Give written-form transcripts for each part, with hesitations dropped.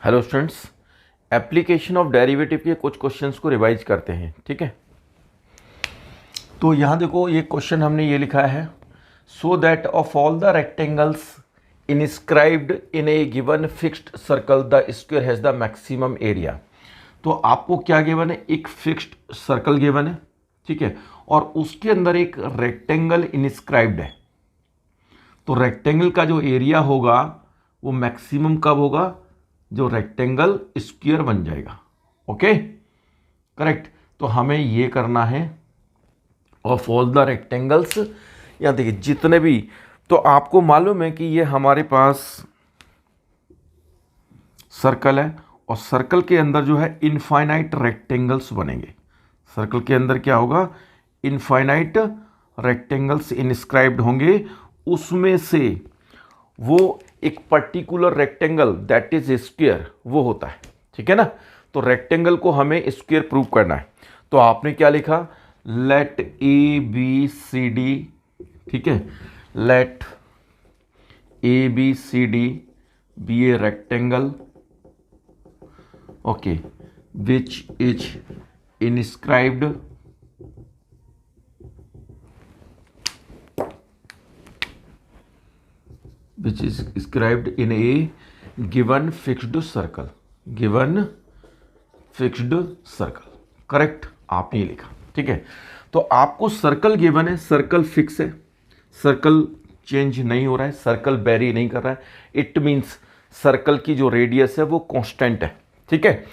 Hello students, application of derivative के कुछ questions को रिवाइज करते हैं। ठीक है, तो यहाँ देखो ये क्वेश्चन हमने ये लिखा है, so that of all the rectangles inscribed in A given fixed circle the square has the maximum area. तो आपको क्या गिवन है? एक फिक्स्ड सर्कल गिवन है, ठीक है, और उसके अंदर एक रेक्टेंगल इनस्क्राइब्ड है। तो रेक्टेंगल का जो एरिया होगा वो मैक्सिमम कब होगा? जो रेक्टेंगल स्क्वायर बन जाएगा। Okay, correct. तो हमें ये करना है ऑफ ऑल द रेक्टेंगल्स, या देखिए जितने भी, तो आपको मालूम है कि ये हमारे पास सर्कल है और सर्कल के अंदर जो है इनफाइनाइट रेक्टेंगल्स बनेंगे। सर्कल के अंदर क्या होगा? इनफाइनाइट रेक्टेंगल्स इनस्क्राइब्ड होंगे। उसमें से वो एक particular rectangle that is square वो होता है, ठीक है ना। तो रेक्टेंगल को हमें स्क्वायर प्रूव करना है। तो आपने क्या लिखा? Let A B C D, ठीक है, let A B C D B A rectangle, okay, which is inscribed which is described in a given fixed circle, given fixed circle, correct. आपने लिखा, ठीक है। तो आपको सर्कल गिवन है, circle fix है, सर्कल चेंज नहीं हो रहा है, सर्कल वेरी नहीं कर रहा है। इट मीन्स सर्कल की जो रेडियस है वो कांस्टेंट है, ठीक है।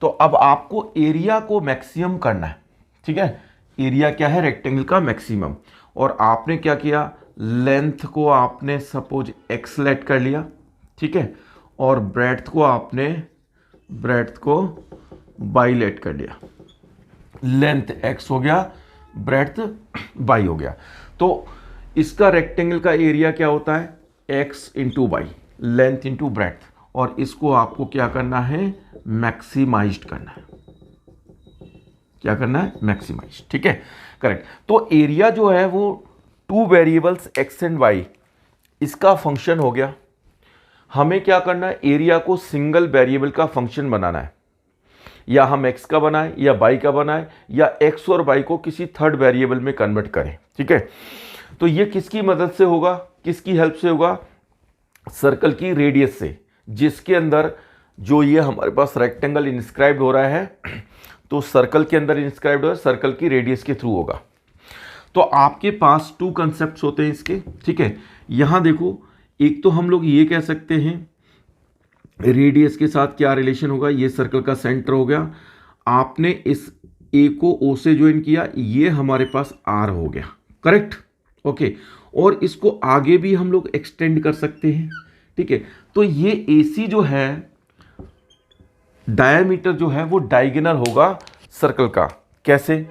तो अब आपको एरिया को मैक्सिमम करना है, ठीक है। एरिया क्या है? रेक्टेंगल का मैक्सिमम। और आपने क्या किया? लेंथ को आपने सपोज एक्स लेट कर लिया, ठीक है, और ब्रेड्थ को बाई लेट कर लिया। लेंथ एक्स हो गया, ब्रेड्थ बाई हो गया। तो इसका रेक्टेंगल का एरिया क्या होता है? X into by, length into breadth. और इसको आपको क्या करना है? मैक्सिमाइज्ड करना है। क्या करना है? मैक्सिमाइज, ठीक है, करेक्ट। तो एरिया जो है वो two variables X and Y, इसका फंक्शन हो गया। हमें क्या करना है? एरिया को सिंगल वेरिएबल का फंक्शन बनाना है। या हम एक्स का बनाए या वाई का बनाए, या एक्स और वाई को किसी थर्ड वेरिएबल में कन्वर्ट करें, ठीक है। तो ये किसकी मदद से होगा? किसकी हेल्प से होगा? सर्कल की रेडियस से, जिसके अंदर जो ये हमारे पास रेक्टेंगल इंस्क्राइब्ड हो रहा है, तो सर्कल के अंदर इंस्क्राइब्ड हो रहा है, सर्कल की रेडियस के थ्रू होगा। तो आपके पास टू कंसेप्ट्स होते हैं इसके, ठीक है। यहां देखो, एक तो हम लोग ये कह सकते हैं रेडियस के साथ क्या रिलेशन होगा, ये सर्कल का सेंटर हो गया। आपने इस ए को ओ से ज्वाइन किया, ये हमारे पास आर हो गया, करेक्ट, ओके। और इसको आगे भी हम लोग एक्सटेंड कर सकते हैं, ठीक है। तो ये ए सी जो है, डायमीटर जो है वो डायगोनल होगा सर्कल का। कैसे?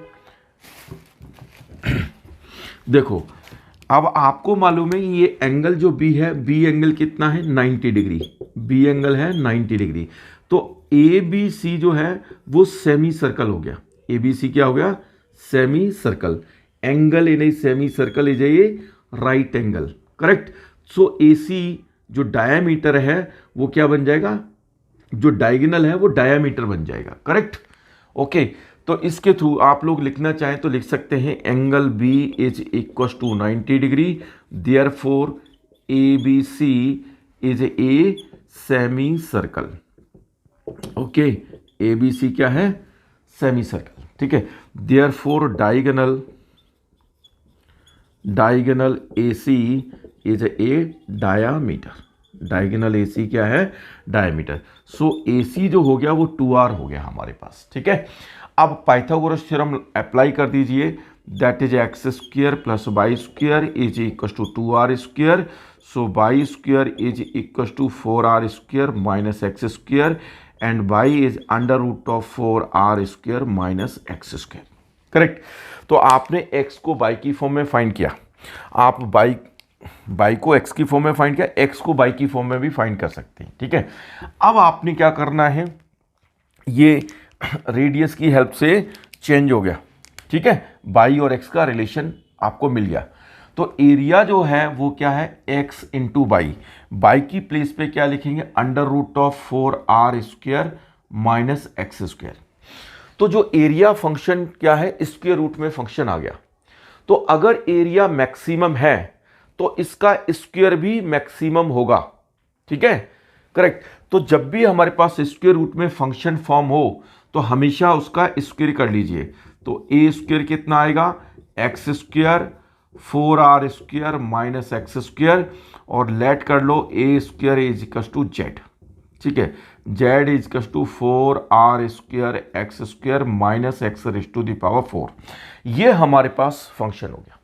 देखो, अब आपको मालूम है ये एंगल जो बी है, बी एंगल कितना है? 90 डिग्री। बी एंगल है 90 डिग्री। तो ए बी सी जो है वो सेमी सर्कल हो गया। ए बी सी क्या हो गया? Semi circle. Angle in a semi circle is a right angle, correct. So A C जो डायामीटर है वो क्या बन जाएगा? जो डायगोनल है वो डायामीटर बन जाएगा, करेक्ट, ओके। तो इसके थ्रू आप लोग लिखना चाहें तो लिख सकते हैं angle B is equal to 90 degree, therefore A B C is a semi circle, okay. A B C क्या है? सेमी सर्कल, ठीक है। Therefore diagonal A C is a diameter. Diagonal A C क्या है? डायमीटर। सो ए सी जो हो गया वो 2r हो गया हमारे पास, ठीक है। अब पाइथागोरस थ्योरम अप्लाई कर दीजिए, that is X square plus Y square is equal to 2r square. So Y square is equal to 4r square minus X square, and Y is under root of 4r square minus X square, correct. तो आपने x को y की form में find किया, आप y को x की form में फाइंड किया, x को y की फॉर्म में भी फाइंड कर सकते हैं, ठीक है। अब आपने क्या करना है? ये रेडियस की हेल्प से चेंज हो गया, ठीक है। y और x का रिलेशन आपको मिल गया। तो एरिया जो है वो क्या है, x इंटू बाई की प्लेस पे क्या लिखेंगे, √4r² माइनस x²। तो जो एरिया फंक्शन क्या है, स्क्वायर रूट में फंक्शन आ गया। तो अगर एरिया मैक्सिमम है तो इसका स्क्वायर भी मैक्सिमम होगा, ठीक है, करेक्ट। तो जब भी हमारे पास स्क्वायर रूट में फंक्शन फॉर्म हो तो हमेशा उसका स्क्वायर कर लीजिए। तो a² कितना आएगा, x² 4r² माइनस x², और लेट कर लो a² is equal to Z, ठीक है, z is equal to 4r² x² minus x⁴। ये हमारे पास फंक्शन हो गया।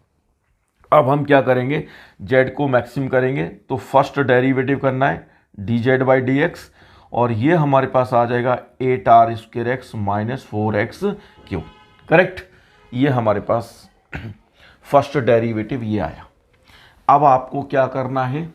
अब हम क्या करेंगे, z को मैक्सिमम करेंगे तो फर्स्ट डेरिवेटिव करना है dz/dx, और ये हमारे पास आ जाएगा 8r² माइनस 4x³, करेक्ट। ये हमारे पास फर्स्ट डेरिवेटिव ये आया। अब आपको क्या करना है,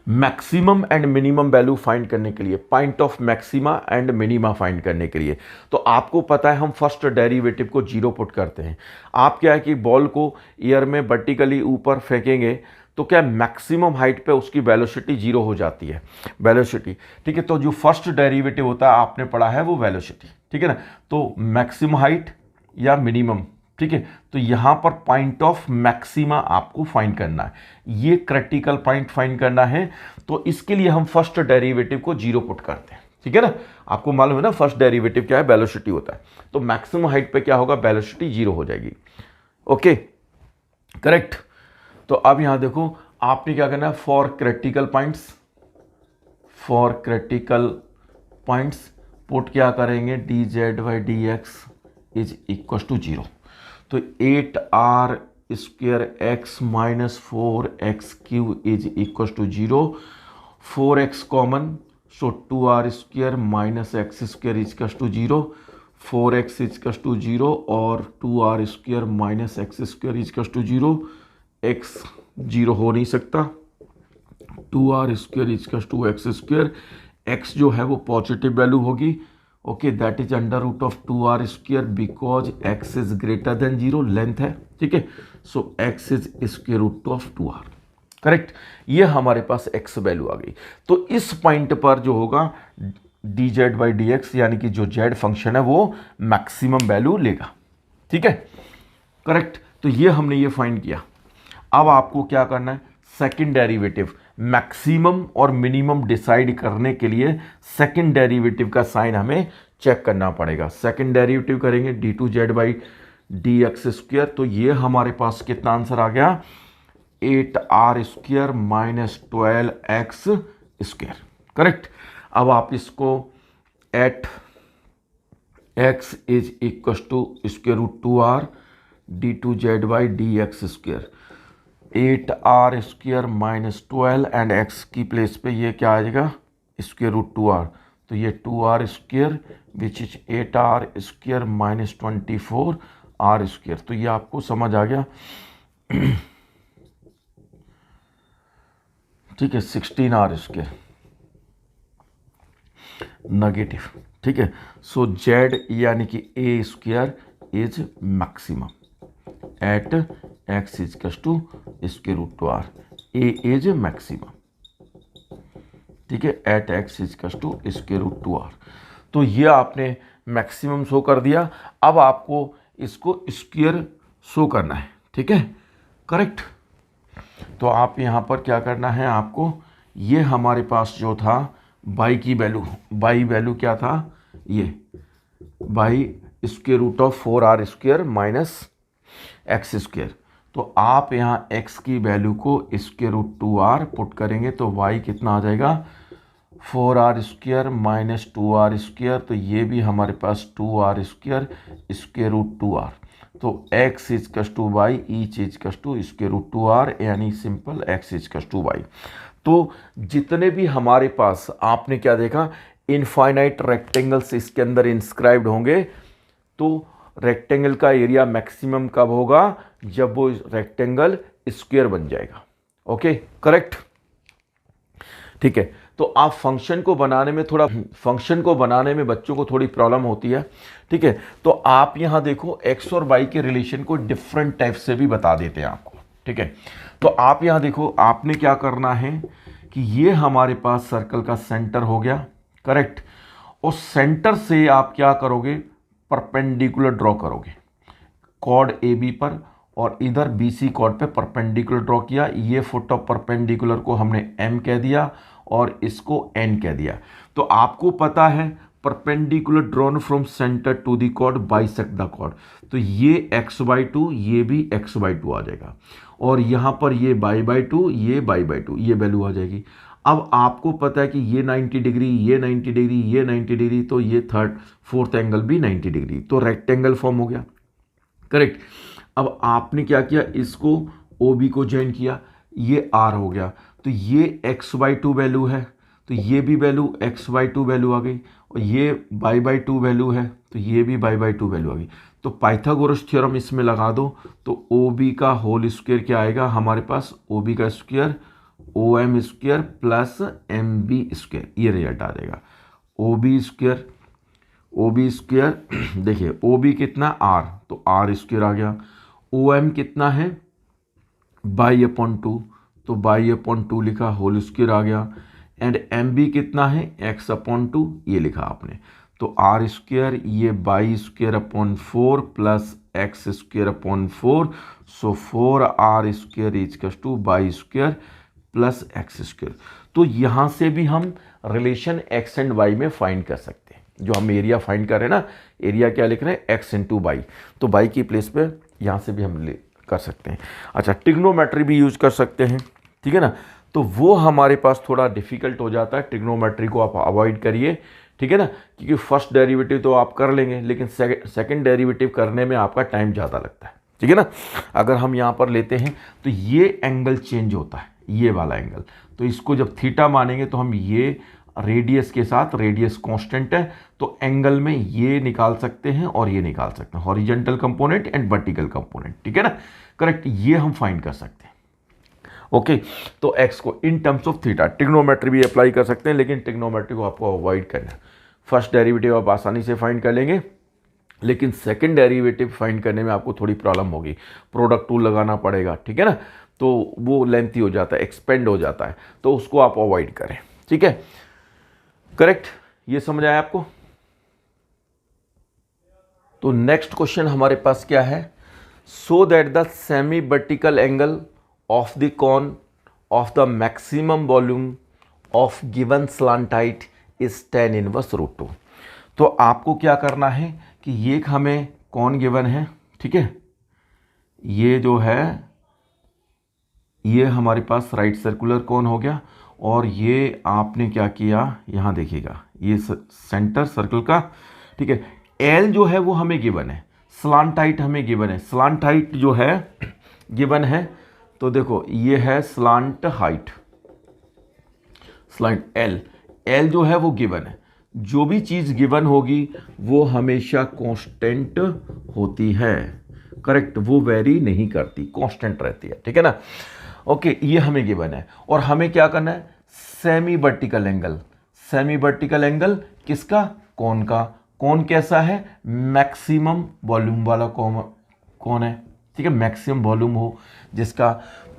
maximum and minimum value find करने के लिए, point of maxima and minima find करने के लिए, तो आपको पता है हम फर्स्ट डेरिवेटिव को 0 पुट करते हैं। आप क्या है कि बॉल को एयर में वर्टिकली ऊपर फेंकेंगे तो क्या मैक्सिमम हाइट पे उसकी वेलोसिटी 0 हो जाती है, वेलोसिटी, ठीक है। तो जो फर्स्ट डेरिवेटिव होता है आपने पढ़ा है वो वेलोसिटी, ठीक है ना। तो मैक्सिमम हाइट या मिनिमम, ठीक है। तो यहां पर पॉइंट ऑफ मैक्सिमा आपको फाइंड करना है, ये क्रिटिकल पॉइंट फाइंड करना है। तो इसके लिए हम फर्स्ट डेरिवेटिव को 0 पुट करते हैं, ठीक है ना। आपको मालूम है ना फर्स्ट डेरिवेटिव क्या है, वेलोसिटी होता है। तो मैक्सिमम हाइट पे क्या होगा, वेलोसिटी 0 हो जाएगी, ओके, करेक्ट। तो अब यहां देखो आपने क्या करना है, फॉर क्रिटिकल पॉइंट्स पुट क्या करेंगे, dz/dx इज इक्वल टू 0। तो 8r² x minus 4x³ is equal to 0, 4x common, so 2r² minus x² is equal to 0, 4x is equal to 0 और 2r² minus x² is equal to 0, x 0 हो नहीं सकता, 2r² is equal to x², x जो है वो positive value होगी, okay, that is √2r² because x is greater than 0, length है, ठीक है। सो x इज √2r, करेक्ट। ये हमारे पास x वैल्यू आ गई। तो इस पॉइंट पर जो होगा dz/dx यानी कि जो z फंक्शन है वो मैक्सिमम वैल्यू लेगा, ठीक है, करेक्ट। तो ये हमने ये फाइंड किया। अब आपको क्या करना है, सेकंड डेरिवेटिव, मैक्सिमम और मिनिमम डिसाइड करने के लिए सेकंड डेरिवेटिव का साइन हमें चेक करना पड़ेगा। सेकंड डेरिवेटिव करेंगे d2z/dx², तो ये हमारे पास कितना आंसर आ गया, 8r² माइनस 12x², करेक्ट। अब आप इसको at x is equal to √2r d2z/dx², 8r² minus 12 and x की प्लेस पे ये क्या आ जाएगा, √2r, तो ये 2r² which is 8r² minus 24r²। तो ये आपको समझ आ गया, ठीक है, 16r² नेगेटिव, ठीक है। सो z यानी कि a² is maximum at x is equal to √2r, a is maximum, ठीक है, at x is equal to √2r। तो ये आपने मैक्सिमम शो कर दिया। अब आपको इसको स्क्वायर शो करना है, ठीक है, करेक्ट। तो आप यहाँ पर क्या करना है आपको, ये हमारे पास जो था बाई की वैल्यू, बाई वैल्यू क्या था, ये बाई √4r² माइनस x²। तो आप यहाँ x की वैल्यू को √2r पुट करेंगे तो y कितना आ जाएगा, 4r² माइनस 2r², तो ये भी हमारे पास 2r² √2r। तो x is equal to y, each is equal to √2r, यानी simple x is equal to y। तो जितने भी हमारे पास आपने क्या देखा, इनफाइनाइट रेक्टेंगल्स इसके अंदर इंस्क्राइब्ड होंगे। तो रेक्टेंगल का एरिया मैक्सिमम कब होगा, जब वो रेक्टेंगल स्क्वायर बन जाएगा, ओके, करेक्ट, ठीक है। तो आप फंक्शन को बनाने में बच्चों को थोड़ी प्रॉब्लम होती है, ठीक है। तो आप यहां देखो x और y के रिलेशन को डिफरेंट टाइप से भी बता देते हैं आपको, ठीक है। तो आप यहां देखो, आपने क्या करना है कि ये हमारे पास सर्कल का सेंटर हो गया, करेक्ट। और सेंटर से आप क्या करोगे, परपेंडिकुलर ड्रॉ करोगे कॉर्ड ए बी पर, और इधर बी सी कॉर्ड पे परपेंडिकुलर ड्रॉ किया। ये फुट ऑफ परपेंडिकुलर को हमने एम कह दिया और इसको एन कह दिया। तो आपको पता है perpendicular drawn from centre to the chord bisect the chord, तो ये x/2, ये भी x/2 आ जाएगा, और यहां पर ये y/2, ये y/2, ये वैल्यू आ जाएगी। अब आपको पता है कि ये 90 डिग्री, ये 90 डिग्री, ये 90 डिग्री, तो ये फोर्थ एंगल भी 90 डिग्री, तो रेक्टेंगल फॉर्म हो गया, करेक्ट। अब आपने क्या किया, इसको OB को ज्वाइन किया, ये R हो गया, तो ये x/2 वैल्यू है, तो ये भी वैल्यू x/2 वैल्यू आ गई, और ये y/2 वैल्यू है, तो ये भी y/2 वैल्यू आ गई। तो पाइथागोरस थ्योरम इसमें लगा दो, तो OB का होल स्क्वायर क्या आएगा हमारे पास, OB का square OM square plus MB square, ये रिजल्ट आ जाएगा। OB स्क्वायर देखिए, OB कितना R, तो R स्क्वायर आ गया। OM कितना है y/2, तो y/2 लिखा, होल स्क्वायर आ गया। एंड MB कितना है x/2, ये लिखा आपने, तो R स्क्वायर, ये y²/4 plus x²/4, so 4R square equals to y² plus x²। तो यहां से भी हम रिलेशन x एंड y में फाइंड कर सकते हैं। जो हम एरिया फाइंड कर रहे हैं ना, एरिया क्या लिख रहे हैं, x इंटू वाई, तो y की प्लेस पे यहां से भी हम कर सकते हैं। अच्छा, ट्रिग्नोमेट्री भी यूज कर सकते हैं, ठीक है ना, तो वो हमारे पास थोड़ा डिफिकल्ट हो जाता है, ट्रिग्नोमेट्री को आप अवॉइड करिए, ठीक है ना, क्योंकि फर्स्ट डेरिवेटिव तो आप कर लेंगे, लेकिन सेकंड डेरिवेटिव करने में आपका टाइम ज़्यादा लगता है, ठीक है ना। अगर हम यहाँ पर लेते हैं तो ये एंगल चेंज होता है, ये वाला एंगल, तो इसको जब थीटा मानेंगे तो हम ये रेडियस के साथ, रेडियस कांस्टेंट है, तो एंगल में ये निकाल सकते हैं और ये निकाल सकते हैं, horizontal component and vertical component, ठीक है ना, करेक्ट, ये हम फाइंड कर सकते हैं। ओके, तो x को in terms of theta, trigonometry भी अप्लाई कर सकते हैं, लेकिन ट्रिग्नोमेट्री को आपको अवॉइड करना है। फर्स्ट डेरिवेटिव आप आसानी से फाइंड कर लेंगे, लेकिन सेकंड डेरिवेटिव फाइंड करने में आपको थोड़ी प्रॉब्लम होगी, प्रोडक्ट टूल लगाना पड़ेगा, ठीक है ना, तो वो लेंथी हो जाता है, एक्सपेंड हो जाता है, तो उसको आप अवॉइड करें, ठीक है, करेक्ट। ये समझ आया आपको। तो नेक्स्ट क्वेश्चन हमारे पास क्या है, so that the semi vertical angle of the cone of the maximum volume of given slant height is tan inverse √2। तो आपको क्या करना है कि ये हमें कौन गिवन है, ठीक है, ये जो है ये हमारे पास राइट सर्कुलर कौन हो गया, और ये आपने क्या किया, यहाँ देखिएगा ये सेंटर सर्कल का, ठीक है, एल जो है वो हमें गिवन है, स्लांट हाइट हमें गिवन है, स्लांट हाइट जो है गिवन है, तो देखो ये है स्लांट हाइट, स्लांट एल जो है वो गिवन है। जो भी चीज गिवन होगी वो हमेशा कांस्टेंट होती है, करेक्ट, वो वेरी नहीं करती, कांस्टेंट रहती है, ठीक है ना। ओके, ये हमें गिवन है, और हमें क्या करना है, semi vertical angle, semi vertical angle किसका, कौन का, कौन कैसा है, मैक्सिमम वॉल्यूम वाला कौन है, ठीक है, मैक्सिमम वॉल्यूम हो जिसका,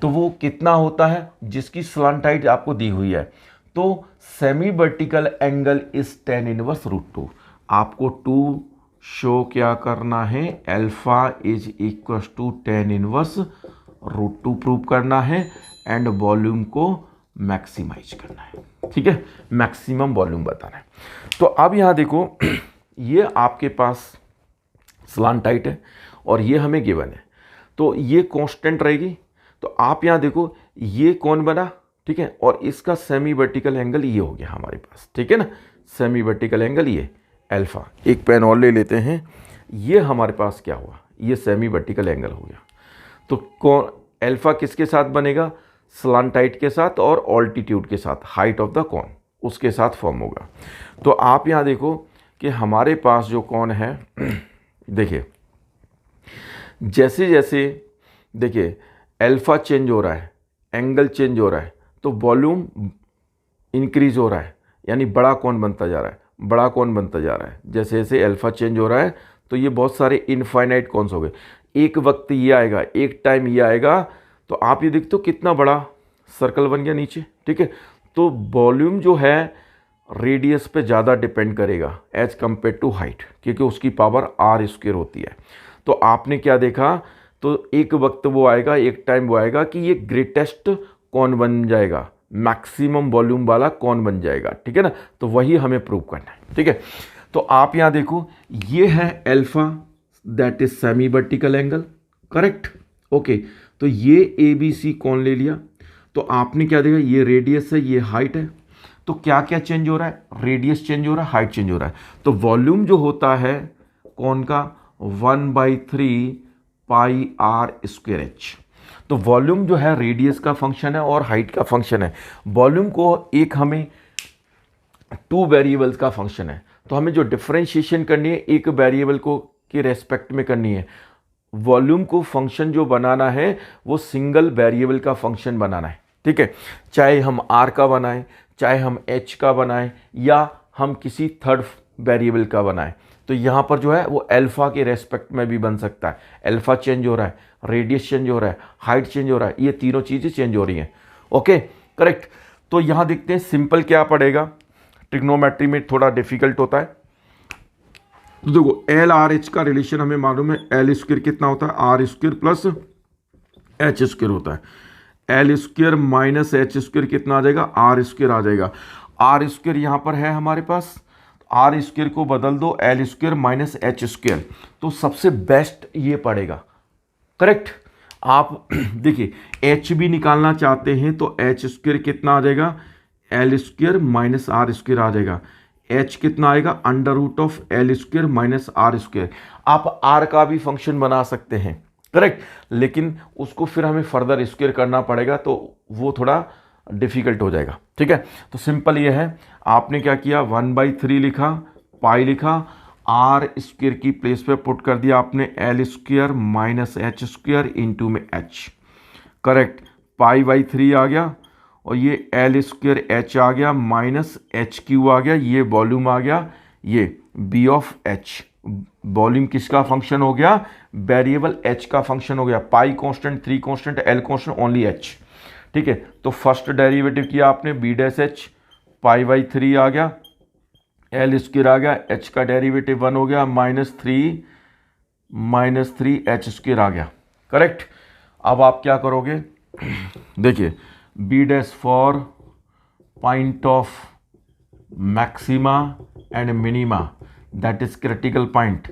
तो वो कितना होता है, जिसकी स्लांट हाइट आपको दी हुई है, तो semi vertical angle is tan inverse √2। आपको 2 शो क्या करना है, alpha is equal to tan inverse √2 prove करना है, एंड वॉल्यूम को मैक्सिमाइज करना है, ठीक है, मैक्सिमम वॉल्यूम बताना है। तो अब यहां देखो ये आपके पास स्लांट हाइट है और ये हमें गिवन है, तो ये कांस्टेंट रहेगी, तो आप यहां देखो ये कौन बना, ठीक है, और इसका सेमी वर्टिकल एंगल ये हो गया हमारे पास, ठीक है ना, सेमी वर्टिकल एंगल ये अल्फा, एक पेन और ले लेते हैं, ये हमारे पास क्या हुआ, ये सेमी वर्टिकल एंगल हो गया, तो कौन अल्फा किसके साथ बनेगा, स्लांट हाइट के साथ और ऑल्टीट्यूड के साथ, हाइट ऑफ द कॉन उसके साथ फॉर्म होगा। तो आप यहां देखो कि हमारे पास जो कौन है देखिए, जैसे जैसे देखिए अल्फा चेंज हो रहा है, एंगल चेंज हो रहा है, तो वॉल्यूम इंक्रीज हो रहा है, यानी बड़ा कौन बनता जा रहा है, बड़ा कौन बनता जा रहा है, जैसे जैसे अल्फा चेंज हो रहा है, तो ये बहुत सारे इनफाइनाइट कौन्स हो गए, एक वक्त ये आएगा, एक टाइम ये आएगा, तो आप ये देखते हो कितना बड़ा सर्कल बन गया नीचे, ठीक है। तो वॉल्यूम जो है रेडियस पे ज़्यादा डिपेंड करेगा एज कंपेयर टू हाइट, क्योंकि उसकी पावर आर स्क्वायर होती है। तो आपने क्या देखा, तो एक वक्त वो आएगा, एक टाइम वो आएगा कि ये ग्रेटेस्ट कौन बन जाएगा, मैक्सिमम वॉल्यूम वाला कौन बन जाएगा, ठीक है ना। तो वही हमें प्रूव करना है, ठीक है। तो आप यहाँ देखो, ये है alpha, that is semi vertical angle, correct, okay. तो ये ए बी सी कौन ले लिया, तो आपने क्या देखा, ये रेडियस है, ये हाइट है। तो क्या क्या चेंज हो रहा है, रेडियस चेंज हो रहा है, हाइट चेंज हो रहा है। तो वॉल्यूम जो होता है कौन का, 1/3 पाई आर स्क्वायर एच। तो वॉल्यूम जो है रेडियस का फंक्शन है और हाइट का फंक्शन है। वॉल्यूम को एक हमें 2 वेरिएबल्स का फंक्शन है, तो हमें जो डिफरेंशिएशन करनी है एक वेरिएबल को के रेस्पेक्ट में करनी है। वॉल्यूम को फंक्शन जो बनाना है वो सिंगल वेरिएबल का फंक्शन बनाना है, ठीक है। चाहे हम आर का बनाएं, चाहे हम एच का बनाएं, या हम किसी थर्ड वेरिएबल का बनाएं। तो यहाँ पर जो है वो अल्फा के रेस्पेक्ट में भी बन सकता है। अल्फा चेंज हो रहा है, रेडियस चेंज हो रहा है, हाइट चेंज हो रहा है, ये तीनों चीज़ें चेंज हो रही हैं, ओके, करेक्ट। तो यहाँ देखते हैं सिंपल क्या पड़ेगा, ट्रिग्नोमेट्री में थोड़ा डिफिकल्ट होता है। तो देखो एल आर एच का रिलेशन हमें मालूम है, एल स्क्वायर कितना होता है, R square plus H square होता है। L square minus H square कितना आ जाएगा, आर स्क्वायर आ जाएगा। आर स्क्वायर यहाँ पर है हमारे पास, आर स्क्वायर को बदल दो L square minus H square, तो सबसे बेस्ट ये पड़ेगा, करेक्ट। आप देखिए एच भी निकालना चाहते हैं तो एच स्क्वायर कितना आ जाएगा, L square minus R square आ जाएगा। एच कितना आएगा, under root of L square minus R square. आप आर का भी फंक्शन बना सकते हैं, करेक्ट, लेकिन उसको फिर हमें फर्दर स्क्वायर करना पड़ेगा, तो वो थोड़ा डिफिकल्ट हो जाएगा, ठीक है। तो सिंपल ये है, आपने क्या किया, 1/3 लिखा, पाई लिखा, आर स्क्वायर की प्लेस पे पुट कर दिया आपने L square minus H square into में एच, करेक्ट। पाई/3 आ गया, और ये एल स्क्वायर एच आ गया माइनस एच क्यू आ गया, ये वॉल्यूम आ गया, ये बी ऑफ एच। वॉल्यूम किसका फंक्शन हो गया, वेरिएबल एच का फंक्शन हो गया। पाई constant, 3 constant, L constant, only H, ठीक है। तो फर्स्ट डेरिवेटिव किया आपने बी डैश एच, पाई/3 आ गया, एल स्क्वायर आ गया, एच का डेरिवेटिव 1 हो गया, -3 एच स्क्वायर आ गया, करेक्ट। अब आप क्या करोगे, देखिए B dash for point of maxima and minima, that is critical point,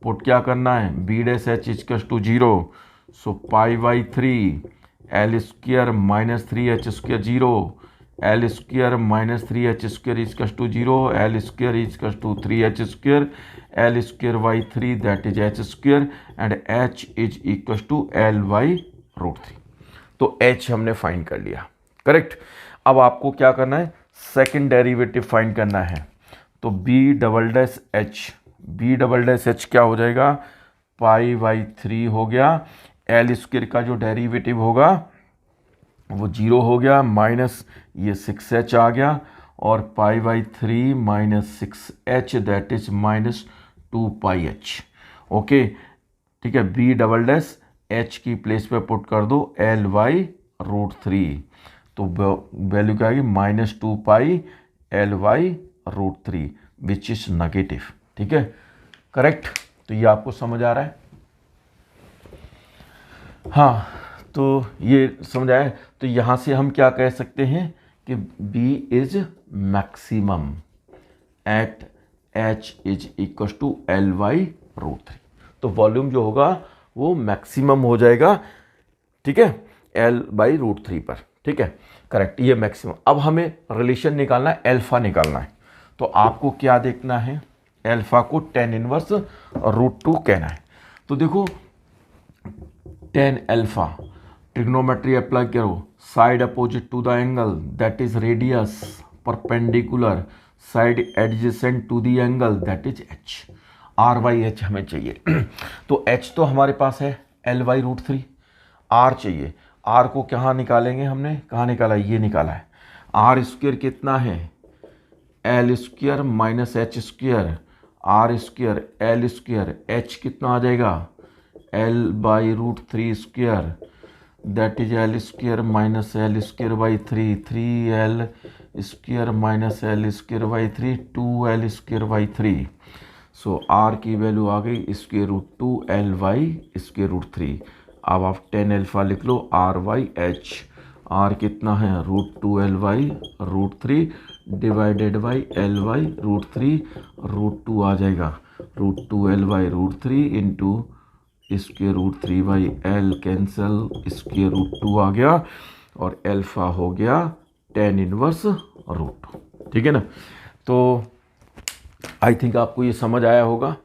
put क्या करना है, B dash H equals to 0, so पाई/3 L square minus 3 H square 0, L square minus 3 H square equals to 0, L square equals to 3 H square, L square by 3 that is H square, and H is equals to L/√3। तो H हमने find कर लिया, correct. अब आपको क्या करना है, second derivative find करना है। तो बी डबल डैश एच क्या हो जाएगा, पाई/3 हो गया, एल स्क्वायर का जो डेरिवेटिव होगा वो 0 हो गया, माइनस ये 6h आ गया, और पाई/3 minus 6h that is -2πh, okay, ठीक है। बी डबल डैश एच की प्लेस पे पुट कर दो L/√3, तो वैल्यू क्या आएगी, -2π L/√3 विच इज नेगेटिव, ठीक है, करेक्ट। तो ये आपको समझ आ रहा है, हाँ, तो ये समझ आया। तो यहाँ से हम क्या कह सकते हैं कि B is maximum at H is equal to L/√3। तो वॉल्यूम जो होगा वो मैक्सिमम हो जाएगा, ठीक है, L/√3 पर, ठीक है, करेक्ट, ये मैक्सिमम। अब हमें रिलेशन निकालना है, अल्फा निकालना है। तो आपको क्या देखना है, अल्फा को tan इनवर्स √2 कहना है। तो देखो tan अल्फा, ट्रिग्नोमेट्री अप्लाई करो, side opposite to the angle that is radius, perpendicular side adjacent to the angle that is H, R/H हमें चाहिए। तो H तो हमारे पास है L/√3, R चाहिए, R को कहाँ निकालेंगे, हमने कहाँ निकाला, ये निकाला है। R स्क्वायर कितना है, L square minus H square, R square L square, H कितना आ जाएगा, L/√3 square, that is L square minus L square by 3, 3l square minus L square by 3, 2l square by 3। So R की value आ गई square root 2l/, square root 3। अब आप 10 alpha लिख लो r/h। Are कितना है √2l/, √3 डिवाइडेड बाई l/√3, √2 आ जाएगा √2l/√3 into square root 3/l, cancel, square root 2 आ गया और अल्फा हो गया tan इनवर्स √2। ठीक है ना। तो आई थिंक आपको ये समझ आया होगा।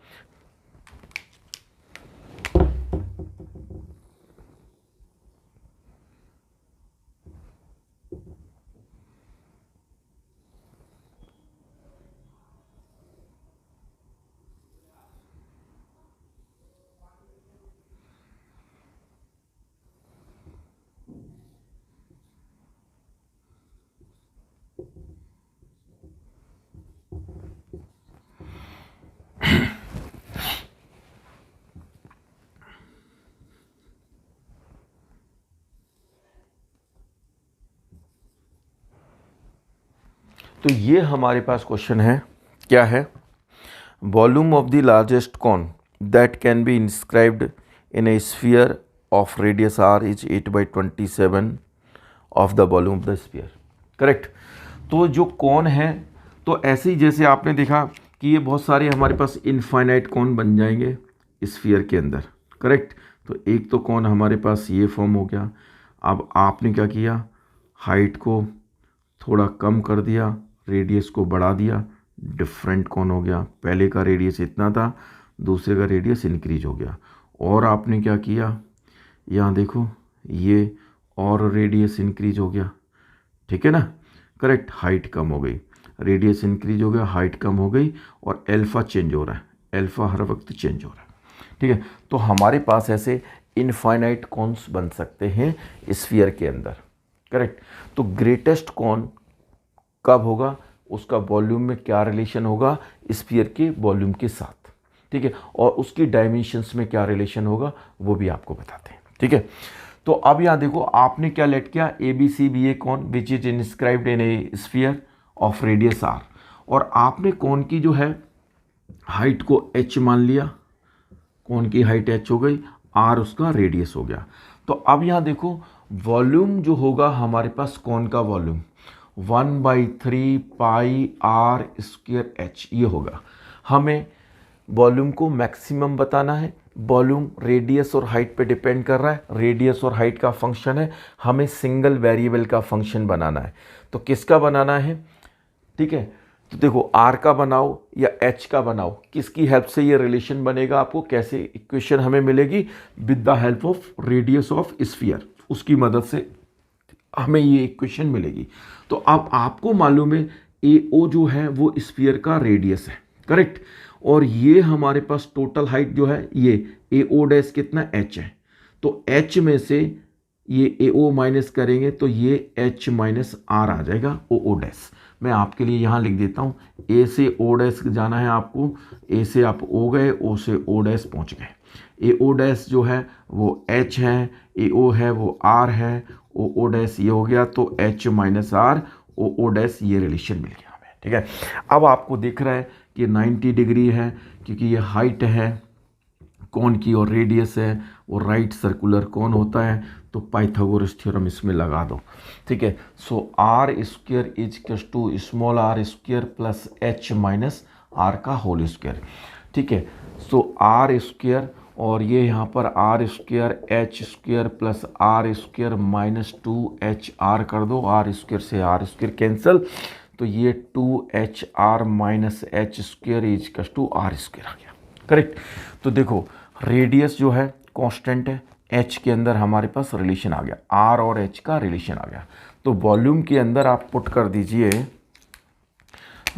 तो ये हमारे पास क्वेश्चन है, क्या है, volume of the largest cone that can be inscribed in a sphere of radius r is 8/27 of the volume of the sphere. Correct. तो जो कॉन है, तो ऐसे ही जैसे आपने देखा कि ये बहुत सारे हमारे पास इनफाइनाइट कॉन बन जाएंगे स्फीयर के अंदर। करेक्ट। तो एक तो कॉन हमारे पास ये फॉर्म हो गया। अब आपने क्या किया, हाइट को थोड़ा कम कर दिया, रेडियस को बढ़ा दिया, डिफरेंट कौन हो गया। पहले का रेडियस इतना था, दूसरे का रेडियस इंक्रीज हो गया। और आपने क्या किया, यहाँ देखो ये और रेडियस इंक्रीज हो गया। ठीक है ना। करेक्ट। हाइट कम हो गई, रेडियस इंक्रीज हो गया, हाइट कम हो गई और अल्फा चेंज हो रहा है, अल्फा हर वक्त चेंज हो रहा है। ठीक है। तो हमारे पास ऐसे इनफाइनाइट कॉन्स बन सकते हैं स्फीयर के अंदर। करेक्ट। तो ग्रेटेस्ट कॉन कब होगा, उसका वॉल्यूम में क्या रिलेशन होगा स्फीयर के वॉल्यूम के साथ। ठीक है। और उसकी डायमेंशंस में क्या रिलेशन होगा वो भी आपको बताते हैं। ठीक है। तो अब यहाँ देखो आपने क्या लेट किया, ABCBA cone which is inscribed in a sphere of radius r, और आपने कॉन की जो है हाइट को h मान लिया, कॉन की हाइट h हो गई, r उसका रेडियस हो गया। तो अब यहाँ देखो वॉल्यूम जो होगा हमारे पास कॉन का वॉल्यूम 1/3 पाई r स्क्वेयर h ये होगा। हमें वॉल्यूम को मैक्सिमम बताना है, वॉल्यूम रेडियस और हाइट पे डिपेंड कर रहा है, रेडियस और हाइट का फंक्शन है, हमें सिंगल वेरिएबल का फंक्शन बनाना है। तो किसका बनाना है, ठीक है। तो देखो r का बनाओ या h का बनाओ, किसकी हेल्प से ये रिलेशन बनेगा, आपको कैसे इक्वेशन हमें मिलेगी, with the help of radius of sphere, उसकी मदद से हमें ये इक्वेशन मिलेगी। तो अब आपको मालूम है AO जो है वो स्फीयर का रेडियस है। करेक्ट। और ये हमारे पास टोटल हाइट जो है ये AO डैश कितना h है। तो h में से ये AO माइनस करेंगे तो ये h माइनस r आ जाएगा OO डैश। मैं आपके लिए यहाँ लिख देता हूँ, A से O डैश जाना है आपको, A से आप O गए, O से O डैश पहुँच गए। AO डैश जो है वो h है, AO है वो r है, OO डैश ये हो गया, तो h minus r OO dash ये रिलेशन मिल गया हमें। ठीक है। अब आपको दिख रहा है कि 90 डिग्री है, क्योंकि ये हाइट है कौन की और रेडियस है वो राइट सर्कुलर कौन होता है, तो पाइथागोरस थ्योरम इसमें लगा दो। ठीक है। So r square is to small r square plus h minus r का होल स्क्वायर। ठीक है। सो r स्क्वायर और ये यहाँ पर r square h square plus r square minus 2HR कर दो, r स्क्वायर से r स्क्वायर कैंसिल, तो ये 2HR minus h square is to r square आ गया। करेक्ट। तो देखो रेडियस जो है कांस्टेंट है, h के अंदर हमारे पास रिलेशन आ गया, r और h का रिलेशन आ गया। तो वॉल्यूम के अंदर आप पुट कर दीजिए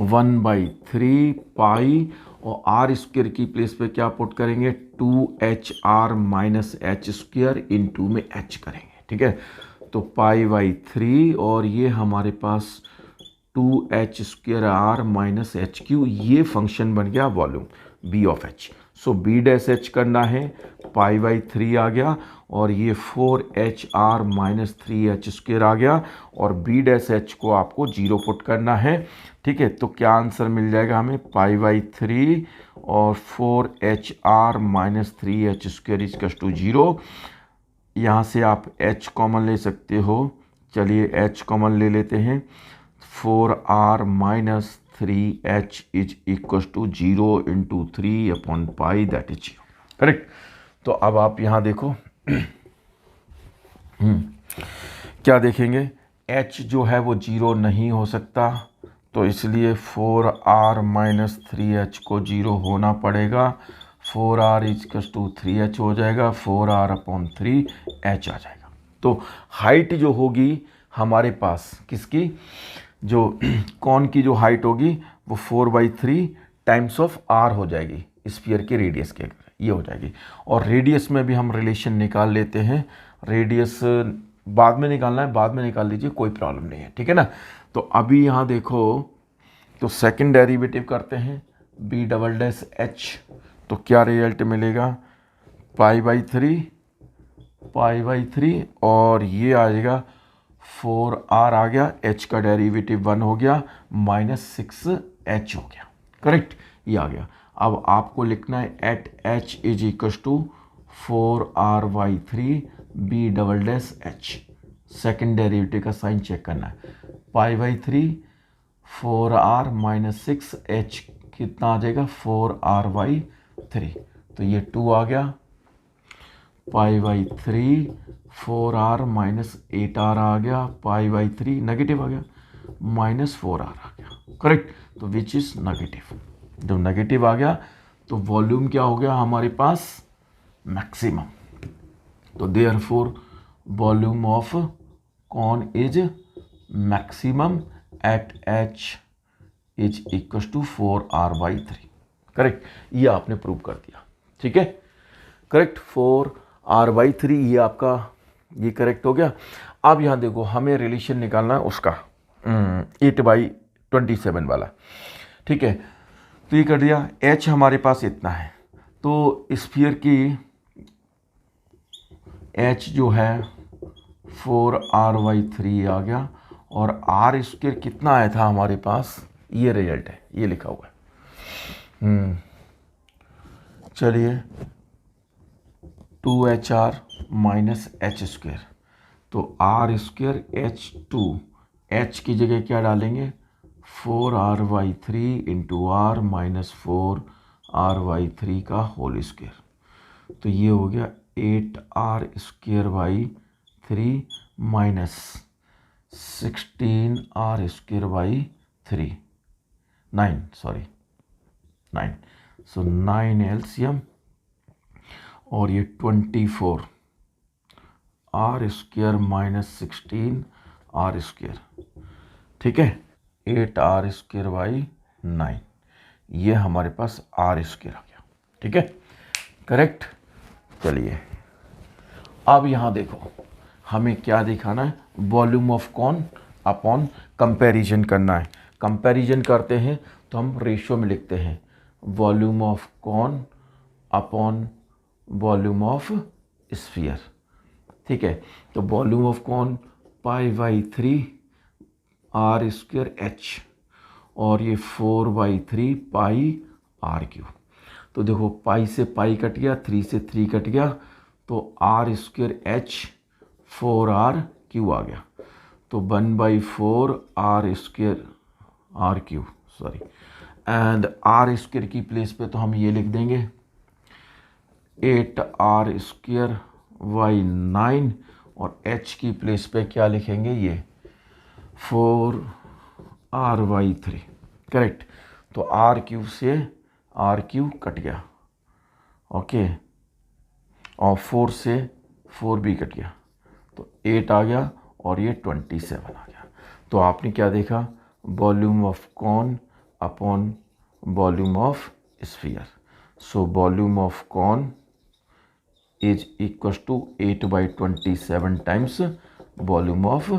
1/3 पाई और r स्क्वायर की प्लेस पे क्या पुट करेंगे 2HR minus h square into में h करेंगे। ठीक है। तो पाई/3 और ये हमारे पास 2h² माइनस HQ, ये फंक्शन बन गया volume B of H। So B dash H करना है, π/3 आ गया, और ये 4HR माइनस 3h² आ गया, और B डैश H को आपको 0 पुट करना है। ठीक है, तो क्या आंसर मिल जाएगा हमें, π/3 और 4HR minus 3h² equals to 0। यहाँ से आप H कॉमन ले सकते हो, चलिए H कॉमन ले लेते हैं। 4R minus 3h is equal to 0 into 3/π, that is 0। Correct. तो अब आप यहाँ देखो क्या देखेंगे, h जो है वो 0 नहीं हो सकता, तो इसलिए 4R माइनस 3h को 0 होना पड़ेगा। 4R इक्वल टू 3h हो जाएगा, 4R/3h आ जाएगा। तो हाइट जो होगी हमारे पास किसकी, जो कॉन की जो हाइट होगी वो 4/3 टाइम्स ऑफ R हो जाएगी स्फीयर के रेडियस के, ये हो जाएगी। और रेडियस में भी हम रिलेशन निकाल लेते हैं, रेडियस बाद में निकालना है, बाद में निकाल लीजिए, कोई प्रॉब्लम नहीं है, ठीक है ना। तो अभी यहाँ देखो, तो सेकंड डेरिवेटिव करते हैं B डबल डैश H, तो क्या रिजल्ट मिलेगा, π/3 और ये आ जाएगा 4R आ गया, H का डेरिवेटिव 1 हो गया, माइनस 6H हो गया। करेक्ट, ये आ गया। अब आपको लिखना है at H is equal to 4R/3 B double dash H। Second derivative का साइन चेक करना है, π/3 4R माइनस 6H कितना आ जाएगा, 4R/3, तो ये 2 आ गया। π/3 4R माइनस 8R आ गया, π/3 नेगेटिव आ गया, माइनस 4R आ गया। करेक्ट, तो विच इज नेगेटिव। जब नेगेटिव आ गया तो वॉल्यूम क्या हो गया हमारे पास, मैक्सिमम। तो therefore volume of cone is maximum at H is equal to 4R/3। Correct, ये आपने प्रूव कर दिया, ठीक है। करेक्ट, 4R/3 ये आपका ये करेक्ट हो गया। अब यहाँ देखो हमें रिलेशन निकालना है उसका 8/27 वाला, ठीक है। तो ये कर दिया, H हमारे पास इतना है, तो स्फीयर की H जो है 4R/3 आ गया, और R² कितना आया था हमारे पास, ये रिजल्ट है, ये लिखा हुआ है। चलिए 2HR माइनस H², तो R² H2, H की जगह क्या डालेंगे, 4R/3 into R minus 4R/3 का होल स्क्वायर, तो ये हो गया 8R² माइनस 16R²/3, 9, सो 9 LCM, और ये 24R² माइनस 16R², ठीक है, 8R²/9, ये हमारे पास R² आ गया, ठीक है। करेक्ट। चलिए अब यहाँ देखो हमें क्या दिखाना है, volume of cone upon comparison करना है। कंपैरिजन करते हैं तो हम रेशियो में लिखते हैं, volume of cone upon volume of sphere, ठीक है। तो volume of cone π/3 R² H, और ये 4/3 πR³। तो देखो पाई से पाई कट गया, 3 से 3 कट गया, तो R² H 4R³ आ गया, तो 1/4 R³ सॉरी, एंड R² की प्लेस पे तो हम ये लिख देंगे 8R²/9, और H की प्लेस पे क्या लिखेंगे, ये 4R/3। करेक्ट, तो R³ से R³ कट गया, ओके, और 4 से 4 भी कट गया, तो 8 आ गया, और ये 27 आ गया। तो आपने क्या देखा, volume of cone upon volume of sphere. So volume of cone is equal to 8/27 times volume of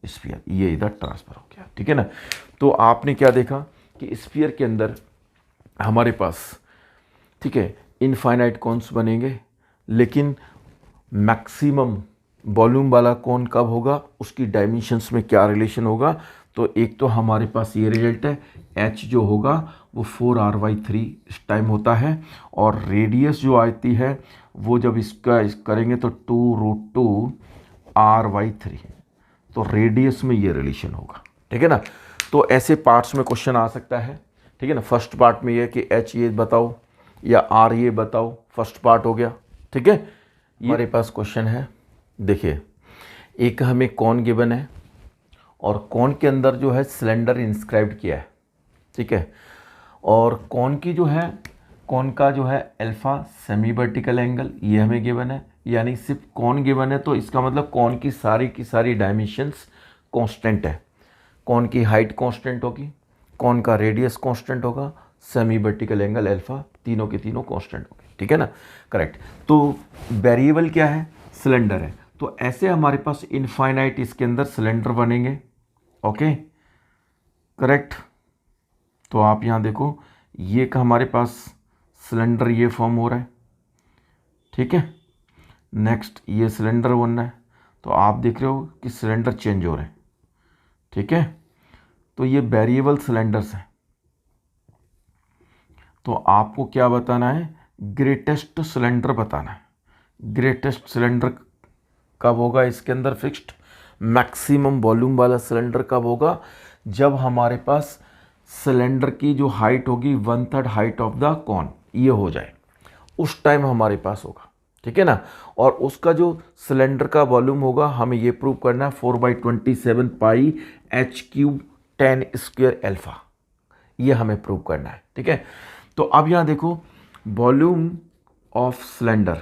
sphere, ये इधर ट्रांसफर हो गया, ठीक है ना। तो आपने क्या देखा कि स्फीयर के अंदर हमारे पास, ठीक है, इनफाइनाइट कोन्स बनेंगे, लेकिन मैक्सिमम वॉल्यूम वाला कौन कब होगा, उसकी डायमेंशंस में क्या रिलेशन होगा। तो एक तो हमारे पास ये रिजल्ट है, एच जो होगा वो 4r/3 इस टाइम होता है, और रेडियस जो आती है वो जब इसका करेंगे तो 2√2r/3, तो रेडियस में ये रिलेशन होगा, ठीक है ना। तो ऐसे पार्ट्स में क्वेश्चन आ सकता है, ठीक है ना। फर्स्ट पार्ट में ये कि एच ये बताओ या आर ये बताओ, फर्स्ट पार्ट हो गया, ठीक है। हमारे पास क्वेश्चन है, देखिए, एक हमें कौन गिवन है और कौन के अंदर जो है सिलेंडर इंस्क्राइब्ड किया है, ठीक है, और कौन की जो है, कौन का जो है अल्फा सेमी वर्टिकल एंगल ये हमें गिवन है, यानी सिर्फ कौन गिवन है तो इसका मतलब कौन की सारी डायमेंशंस कांस्टेंट है। कौन की हाइट कांस्टेंट होगी, कौन का रेडियस कांस्टेंट होगा, सेमी वर्टिकल एंगल अल्फा, तीनों के तीनों कांस्टेंट होंगे, ठीक है ना, करेक्ट। तो वेरिएबल क्या है, सिलेंडर है। तो ऐसे हमारे पास इनफाइनाइट इसके अंदर सिलेंडर बनेंगे, ओके, करेक्ट। तो आप यहाँ देखो, ये का हमारे पास सिलेंडर ये फॉर्म हो रहा है, ठीक है। नेक्स्ट ये सिलेंडर बनना है, तो आप देख रहे हो कि सिलेंडर चेंज हो रहे हैं, ठीक है। तो ये वेरिएबल सिलेंडर्स हैं। तो आपको क्या बताना है, ग्रेटेस्ट सिलेंडर बताना है। ग्रेटेस्ट सिलेंडर कब होगा इसके अंदर फिक्स्ड, मैक्सिमम वॉल्यूम वाला सिलेंडर कब होगा, जब हमारे पास सिलेंडर की जो हाइट होगी 1/3 हाइट ऑफ द कॉन ये हो जाए, उस टाइम हमारे पास होगा, ठीक है ना। और उसका जो सिलेंडर का वॉल्यूम होगा हमें ये प्रूव करना है 4/27 पाई h³ 10² अल्फा, ये हमें प्रूव करना है, ठीक है। तो अब यहाँ देखो, वॉल्यूम ऑफ सिलेंडर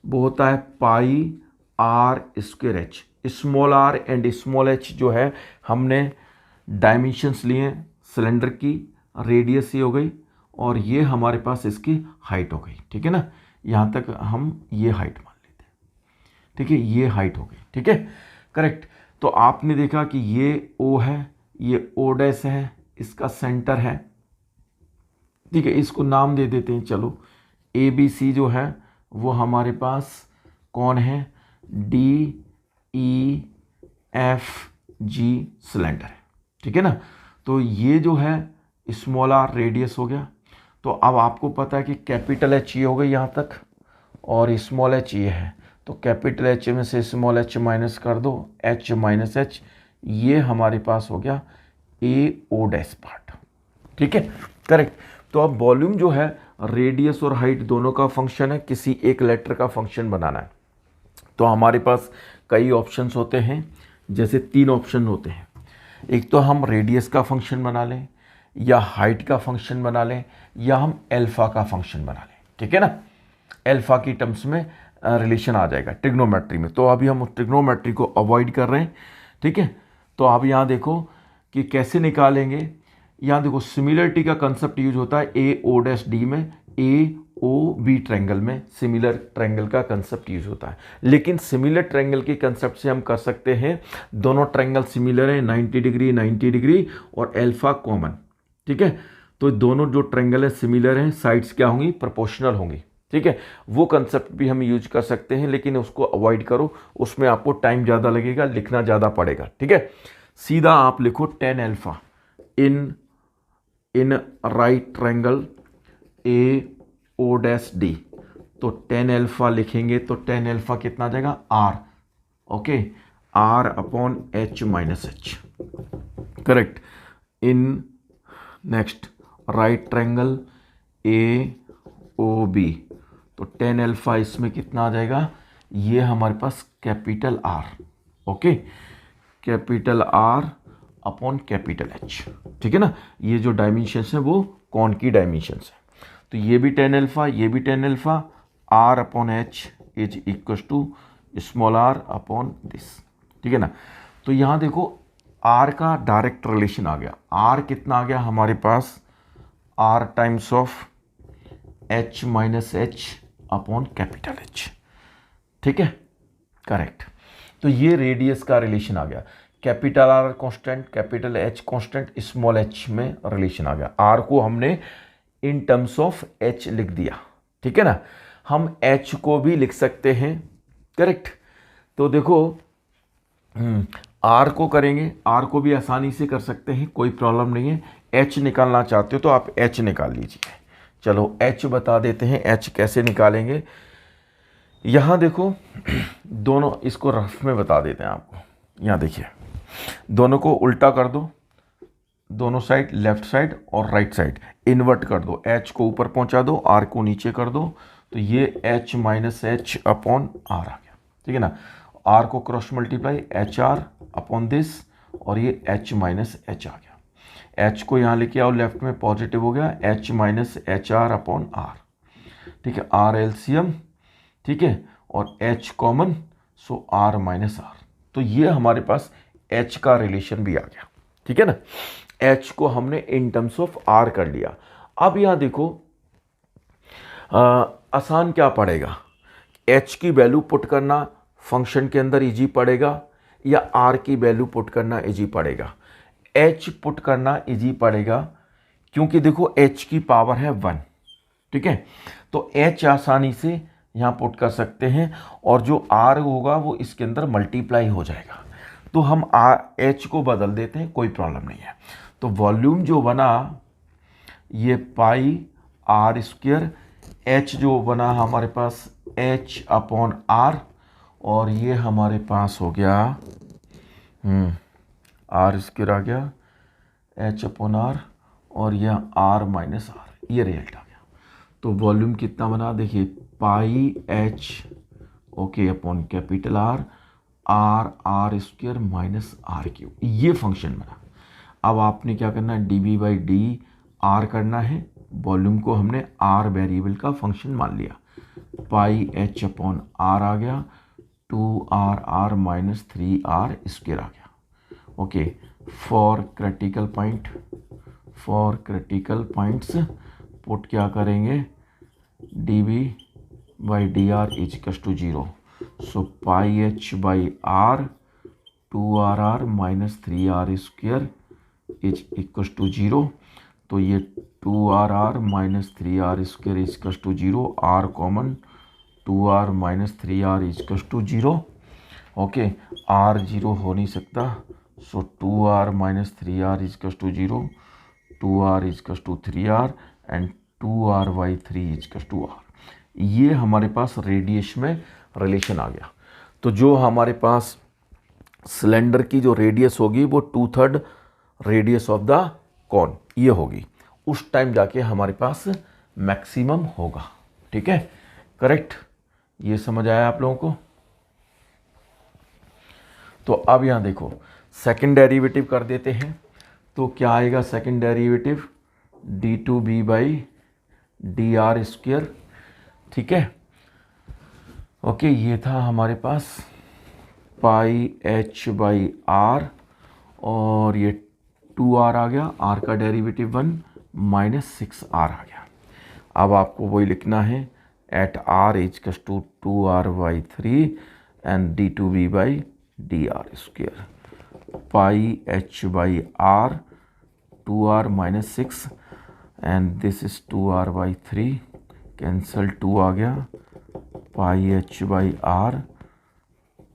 वो होता है πr²h, small r and small h जो है हमने डायमेंशंस लिए सिलेंडर की, रेडियस ये हो गई और ये हमारे पास इसकी हाइट हो गई, ठीक है ना। यहाँ तक हम ये हाइट मान लेते हैं, ठीक है, ये हाइट हो गई, ठीक है, करेक्ट। तो आपने देखा कि ये O है, ये O' है, इसका सेंटर है, ठीक है, इसको नाम दे देते हैं, चलो ABC जो है वो हमारे पास कौन है, DEFG सिलेंडर है, ठीक है ना। तो ये जो है स्मॉल r रेडियस हो गया। तो अब आपको पता है कि कैपिटल H ये हो गई यहाँ तक और स्मॉल h ये है, तो कैपिटल H में से स्मॉल h माइनस कर दो, H माइनस H, ये हमारे पास हो गया AO' पार्ट, ठीक है, करेक्ट। तो अब वॉल्यूम जो है रेडियस और हाइट दोनों का फंक्शन है, किसी एक लेटर का फंक्शन बनाना है। तो हमारे पास कई ऑप्शंस होते हैं, जैसे 3 ऑप्शन होते हैं, एक तो हम रेडियस का फंक्शन बना लें, या हाइट का फंक्शन बना लें, या हम अल्फा का फंक्शन बना लें, ठीक है ना। अल्फा की टर्म्स में रिलेशन आ जाएगा ट्रिग्नोमेट्री में, तो अभी हम ट्रिग्नोमेट्री को अवॉइड कर रहे हैं, ठीक है। तो आप यहाँ देखो कि कैसे निकालेंगे, यहाँ देखो सिमिलरिटी का कंसेप्ट यूज होता है AO'D में, AOB ट्रायंगल में सिमिलर ट्रायंगल का कंसेप्ट यूज होता है। लेकिन सिमिलर ट्रायंगल के कंसेप्ट से हम कर सकते हैं, दोनों ट्रायंगल सिमिलर है, 90 डिग्री 90 डिग्री और अल्फा कॉमन, ठीक है। तो दोनों जो ट्रायंगल है सिमिलर हैं, साइड्स क्या होंगी, प्रोपोर्शनल होंगी, ठीक है। वो कंसेप्ट भी हम यूज कर सकते हैं, लेकिन उसको अवॉइड करो, उसमें आपको टाइम ज़्यादा लगेगा, लिखना ज़्यादा पड़ेगा, ठीक है। सीधा आप लिखो 10 alpha in right triangle AO'D, तो 10 अल्फा लिखेंगे तो 10 अल्फा कितना आ जाएगा, R, okay, R/H minus H, correct. In next right triangle AOB, तो 10 अल्फा इसमें कितना आ जाएगा, ये हमारे पास capital R, okay, capital R upon capital H, ठीक है ना। ये जो डायमेंशंस है वो कौन की डायमेंशंस है, तो ये भी 10 अल्फा, ये भी 10 alpha, R/H is equal to small r upon this, ठीक है ना। तो यहाँ देखो R का डायरेक्ट रिलेशन आ गया, R कितना आ गया हमारे पास, R times of H minus H upon capital H, ठीक है, करेक्ट। तो ये रेडियस का रिलेशन आ गया। Capital R constant, capital H constant, small H में रिलेशन आ गया। आर को हमने इन टर्म्स ऑफ एच लिख दिया, ठीक है ना। हम एच को भी लिख सकते हैं, करेक्ट। तो देखो आर को करेंगे, आर को भी आसानी से कर सकते हैं, कोई प्रॉब्लम नहीं है। एच निकालना चाहते हो तो आप एच निकाल लीजिए। चलो एच बता देते हैं, एच कैसे निकालेंगे। यहाँ देखो दोनों, इसको रफ में बता देते हैं आपको। यहाँ देखिए, दोनों को उल्टा कर दो, दोनों साइड, लेफ्ट साइड और राइट साइड इन्वर्ट कर दो। एच को ऊपर पहुंचा दो, आर को नीचे कर दो, तो ये H minus H upon R आ गया, ठीक है ना। आर को cross multiply H R upon this, और ये एच माइनस एच आ गया। एच को यहाँ लेके आओ, लेफ्ट में पॉजिटिव हो गया, H minus H R upon R, ठीक है। आर एलसीएम, ठीक है, और H common, so R minus R. तो ये हमारे पास एच का रिलेशन भी आ गया, ठीक है ना। एच को हमने इन टर्म्स ऑफ आर कर लिया। अब यहां देखो आसान क्या पड़ेगा, एच की वैल्यू पुट करना फंक्शन के अंदर इजी पड़ेगा या आर की वैल्यू पुट करना इजी पड़ेगा। एच पुट करना इजी पड़ेगा, क्योंकि देखो एच की पावर है 1, ठीक है। तो एच आसानी से यहाँ पुट कर सकते हैं, और जो आर होगा वो इसके अंदर मल्टीप्लाई हो जाएगा। तो हम एच को बदल देते हैं, कोई प्रॉब्लम नहीं है। तो वॉल्यूम जो बना ये पाई आर स्क्वायर, एच जो बना हमारे पास एच अपॉन आर, और ये हमारे पास हो गया आर स्क्वायर आ गया एच अपॉन आर, और यह आर माइनस आर, ये रिजल्ट आ गया। तो वॉल्यूम कितना बना, देखिए pi H okay upon capital R, R R square minus R cube, ये फंक्शन बना। अब आपने क्या करना है, D B by D R करना है। वॉल्यूम को हमने आर वेरिएबल का फंक्शन मान लिया, पाई एच अपॉन आर आ गया, 2r r minus 3r square आ गया, okay. For critical point, for critical points put क्या करेंगे, D B by D R इजकस to 0, so pi H by R 2r minus 3r square is equals to 0। तो ये 2r minus 3r square इजकस to 0, r common, 2r minus 3r इजकस to 0, okay. r 0 हो नहीं सकता, so 2r minus 3r इजकस to 0, 2r इजकस to 3r and 2r by 3 इजकस टू r। ये हमारे पास रेडियस में रिलेशन आ गया। तो जो हमारे पास सिलेंडर की जो रेडियस होगी वो 2/3 रेडियस ऑफ द कॉन ये होगी, उस टाइम जाके हमारे पास मैक्सिमम होगा, ठीक है, करेक्ट। ये समझ आया आप लोगों को। तो अब यहां देखो सेकंड डेरिवेटिव कर देते हैं, तो क्या आएगा second derivative, D two B by D R square, ठीक है, ओके। ये था हमारे पास पाई एच बाई आर, और ये 2r आ गया, r का डेरिवेटिव 1 माइनस 6r आ गया। अब आपको वही लिखना है, एट r इजकस to 2r by 3 and D two B by D R square, pi H by R 2r minus 6 and this is 2r by 3, cancel 2 आ गया, pi H by R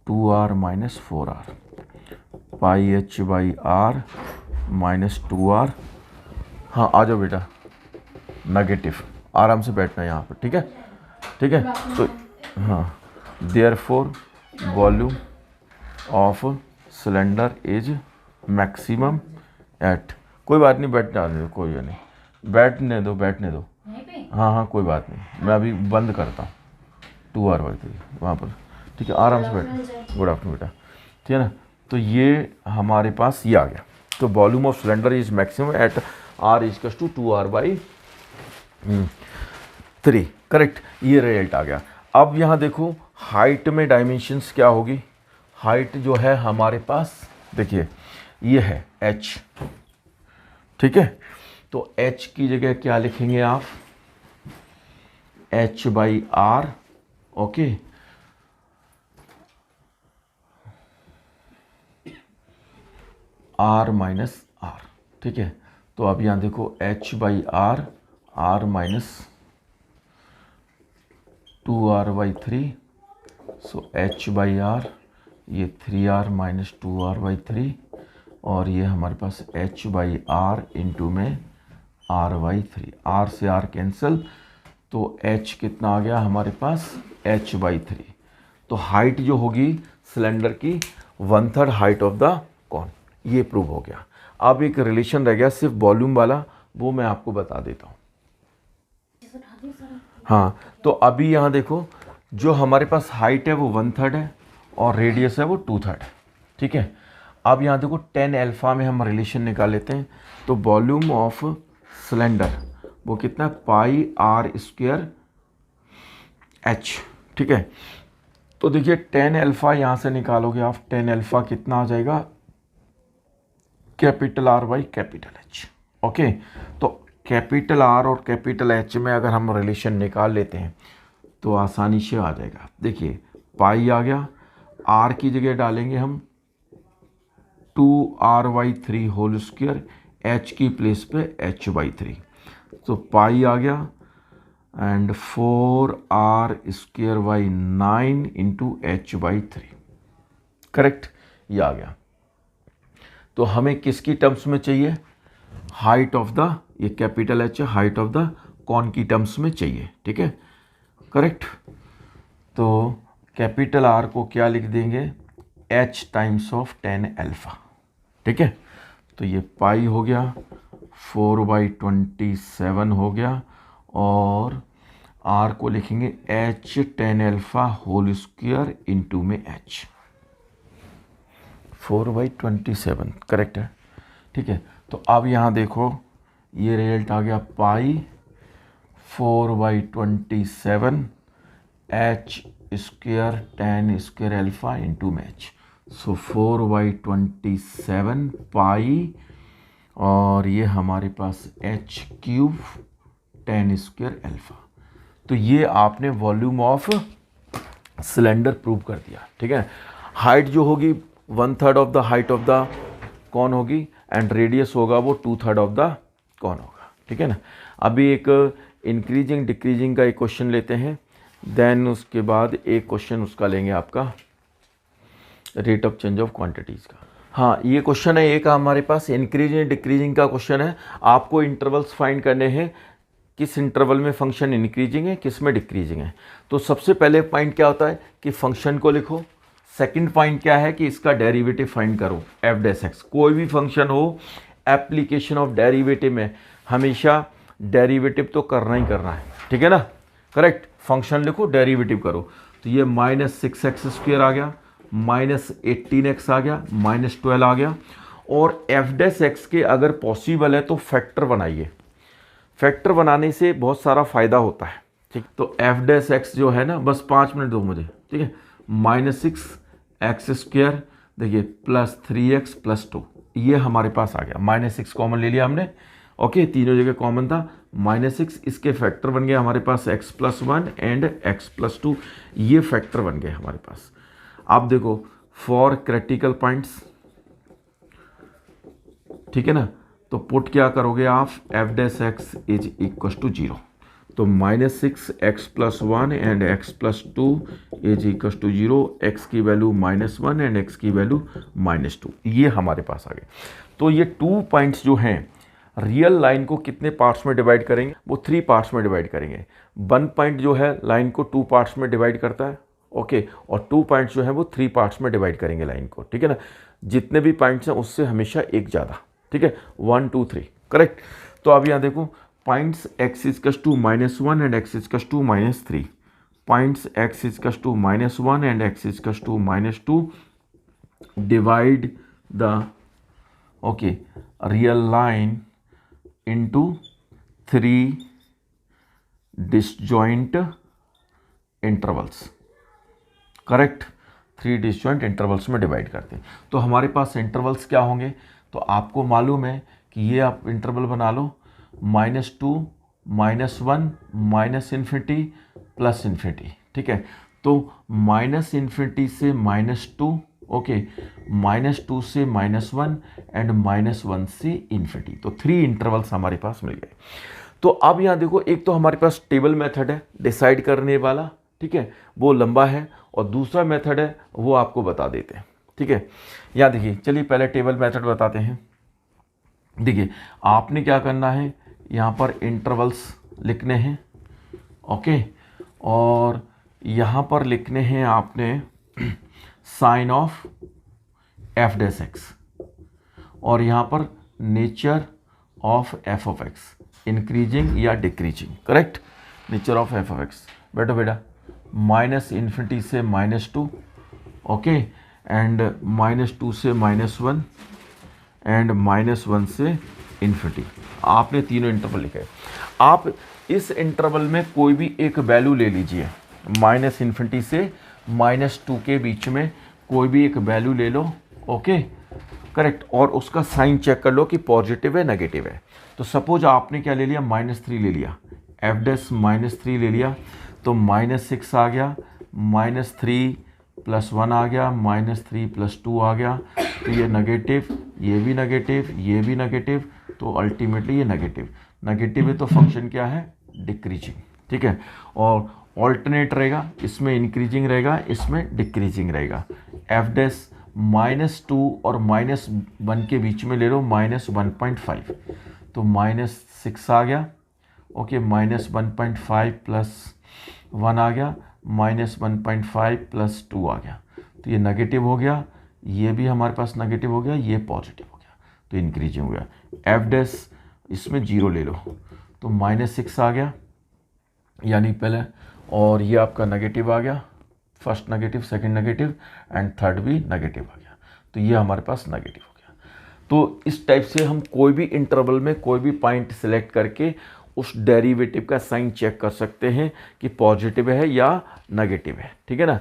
2r minus 4r, pi H by R minus 2r। हाँ आ जाओ बेटा, negative, आराम से बैठना यहाँ पर, ठीक है, ठीक है। तो हाँ, therefore volume of cylinder is maximum at, कोई बात नहीं, बैठने दो, कोई नहीं, बैठने दो, बैठने दो, हाँ हाँ कोई बात नहीं, मैं अभी बंद करता हूँ 2r बाई 3 वहाँ पर, ठीक है, आराम से बैठ। गुड आफ्टरनून बेटा, ठीक है ना। तो ये हमारे पास ये आ गया। तो volume of cylinder is maximum at r इजकस टू 2r बाई 3, करेक्ट, ये रिजल्ट आ गया। अब यहाँ देखो हाइट में डायमेंशंस क्या होगी, हाइट जो है हमारे पास देखिए ये है h, ठीक है। तो h की जगह क्या लिखेंगे आप, h by R, okay, R minus R, ठीक है। तो अब यहाँ देखो h by R, R minus 2r/3, सो h बाई आर, ये 3r माइनस 2r/3, और ये हमारे पास h बाई आर इंटू में r/3, r से r कैंसिल, तो h कितना आ गया हमारे पास h/3। तो हाइट जो होगी सिलेंडर की 1/3 हाइट ऑफ द कॉन, ये प्रूव हो गया। अब एक रिलेशन रह गया सिर्फ वॉल्यूम वाला, वो मैं आपको बता देता हूँ। हाँ, तो अभी यहाँ देखो जो हमारे पास हाइट है वो 1/3 है और रेडियस है वो 2/3 है, ठीक है। अब यहाँ देखो tan अल्फा में हम रिलेशन निकाल लेते हैं, तो वॉल्यूम ऑफ सिलेंडर वो कितना है, पाई आर स्क्वायर एच, ठीक है। तो देखिए tan अल्फा यहाँ से निकालोगे आप, tan अल्फा कितना आ जाएगा, capital R by capital H, okay. तो कैपिटल आर और कैपिटल एच में अगर हम रिलेशन निकाल लेते हैं तो आसानी से आ जाएगा। देखिए पाई आ गया, आर की जगह डालेंगे हम 2r/3 होल स्क्वायर, एच की प्लेस पे h/3, तो पाई आ गया and 4r² 9 into h/3, correct, ये आ गया। तो हमें किसकी टर्म्स में चाहिए, हाइट ऑफ द, ये कैपिटल एच है, हाइट ऑफ द कॉन की टर्म्स में चाहिए, ठीक है, करेक्ट। तो कैपिटल आर को क्या लिख देंगे, h times of tan alpha, ठीक है। तो ये पाई हो गया, 4/27 हो गया, और r को लिखेंगे h tan alpha whole square into में h, 4/27, करेक्ट है, ठीक है। तो अब यहाँ देखो ये रिजल्ट आ गया, पाई 4/27 h square tan square alpha into में h, सो 4/27 पाई, और ये हमारे पास h³ tan स्क्वायर अल्फा। तो ये आपने वॉल्यूम ऑफ सिलेंडर प्रूव कर दिया, ठीक है। हाइट जो होगी 1/3 of the height of the cone होगी, एंड रेडियस होगा वो 2/3 ऑफ द कॉन होगा, ठीक है ना। अभी एक इंक्रीजिंग डिक्रीजिंग का एक क्वेश्चन लेते हैं, देन उसके बाद एक क्वेश्चन उसका लेंगे आपका rate of change of quantities का। हाँ, ये क्वेश्चन है एक हमारे पास इंक्रीजिंग डिक्रीजिंग का क्वेश्चन है। आपको इंटरवल्स फाइंड करने हैं, किस इंटरवल में फंक्शन इंक्रीजिंग है, किस में डिक्रीजिंग है। तो सबसे पहले पॉइंट क्या होता है कि फंक्शन को लिखो, सेकंड पॉइंट क्या है कि इसका डेरिवेटिव फाइंड करो f'(x). कोई भी फंक्शन हो, एप्लीकेशन ऑफ डेरिवेटिव में हमेशा डेरिवेटिव तो करना ही करना है, ठीक है ना, करेक्ट। फंक्शन लिखो, डेरिवेटिव करो, तो ये -6x² आ गया, -18x आ गया, -12 आ गया। और f'(x) के अगर पॉसिबल है तो फैक्टर बनाइए, फैक्टर बनाने से बहुत सारा फ़ायदा होता है, ठीक। तो f'(x) जो है ना, बस 5 मिनट दो मुझे, ठीक है। -6x², देखिए +3x + 2, ये हमारे पास आ गया। -6 कॉमन ले लिया हमने, ओके, तीनों जगह कॉमन था, -6, इसके फैक्टर बन गए हमारे पास x+1 एंड x+2, ये फैक्टर बन गए हमारे पास। आप देखो फॉर क्रिटिकल पॉइंट्स, ठीक है ना, तो पुट क्या करोगे आप, f'(x) = 0, तो -6x+1 एंड x+2 = 0, x की वैल्यू -1 एंड x की वैल्यू -2, ये हमारे पास आ गए। तो ये 2 पॉइंट्स जो हैं, रियल लाइन को कितने पार्ट्स में डिवाइड करेंगे, वो 3 पार्ट्स में डिवाइड करेंगे। 1 पॉइंट जो है लाइन को 2 पार्ट्स में डिवाइड करता है, ओके, और 2 पॉइंट्स जो है वो 3 पार्ट्स में डिवाइड करेंगे लाइन को, ठीक है ना। जितने भी पॉइंट्स हैं उससे हमेशा एक ज़्यादा, ठीक है, 1 2 3, करेक्ट। तो अब यहाँ देखो points x = -1 and x = -3, points x = -1 and x = -2 divide the, okay, real line into 3 disjoint intervals, correct. 3 disjoint intervals में डिवाइड करते हैं। तो हमारे पास इंटरवल्स क्या होंगे, तो आपको मालूम है कि ये आप इंटरवल बना लो, -2, -1, -∞, +∞, ठीक है। तो -∞ से -2 ओके, -2 से -1 एंड -1 से इन्फिनिटी। तो 3 इंटरवल्स हमारे पास मिल गए। तो अब यहाँ देखो, एक तो हमारे पास टेबल मेथड है डिसाइड करने वाला, ठीक है, वो लंबा है, और दूसरा मेथड है वो आपको बता देते हैं, ठीक है। यहाँ देखिए, चलिए पहले टेबल मेथड बताते हैं। देखिए, आपने क्या करना है, यहाँ पर इंटरवल्स लिखने हैं, ओके, और यहाँ पर लिखने हैं आपने sign of F dash X, और यहाँ पर nature of F of X, increasing या decreasing, correct. Nature of F of X, बेटा -∞ से -2, ओके, एंड -2 से -1 एंड -1 से इन्फिनिटी। आपने तीनों इंटरवल लिखे। आप इस इंटरवल में कोई भी एक वैल्यू ले लीजिए, -∞ से -2 के बीच में कोई भी एक वैल्यू ले लो, ओके, करेक्ट, और उसका साइन चेक कर लो कि पॉजिटिव है नेगेटिव है। तो सपोज आपने क्या ले लिया, -3 ले लिया, एफ डैश -3 ले लिया, तो -6 आ गया, -3 + 1 आ गया, -3 + 2 आ गया, तो ये नेगेटिव, ये भी नेगेटिव, ये भी नेगेटिव, तो अल्टीमेटली ये नेगेटिव है, तो फंक्शन क्या है, डिक्रीजिंग, ठीक है। और ऑल्टरनेट रहेगा, इसमें इंक्रीजिंग रहेगा, इसमें डिक्रीजिंग रहेगा। एफ डैश -2 और -1 के बीच में ले लो, -1.5, तो -6 आ गया, ओके, -1.5 + 1 आ गया, -1.5 + 2 आ गया, तो ये नेगेटिव हो गया, ये भी हमारे पास नेगेटिव हो गया, ये पॉजिटिव हो गया, तो इंक्रीजिंग हो गया। एफ डैश इसमें 0 ले लो, तो -6 आ गया, यानी पहले, और ये आपका नेगेटिव आ गया, first negative, second negative, and third भी नेगेटिव आ गया, तो ये हमारे पास नेगेटिव हो गया। तो इस टाइप से हम कोई भी इंटरवल में कोई भी पॉइंट सिलेक्ट करके उस डेरिवेटिव का साइन चेक कर सकते हैं कि पॉजिटिव है या नेगेटिव है, ठीक है ना।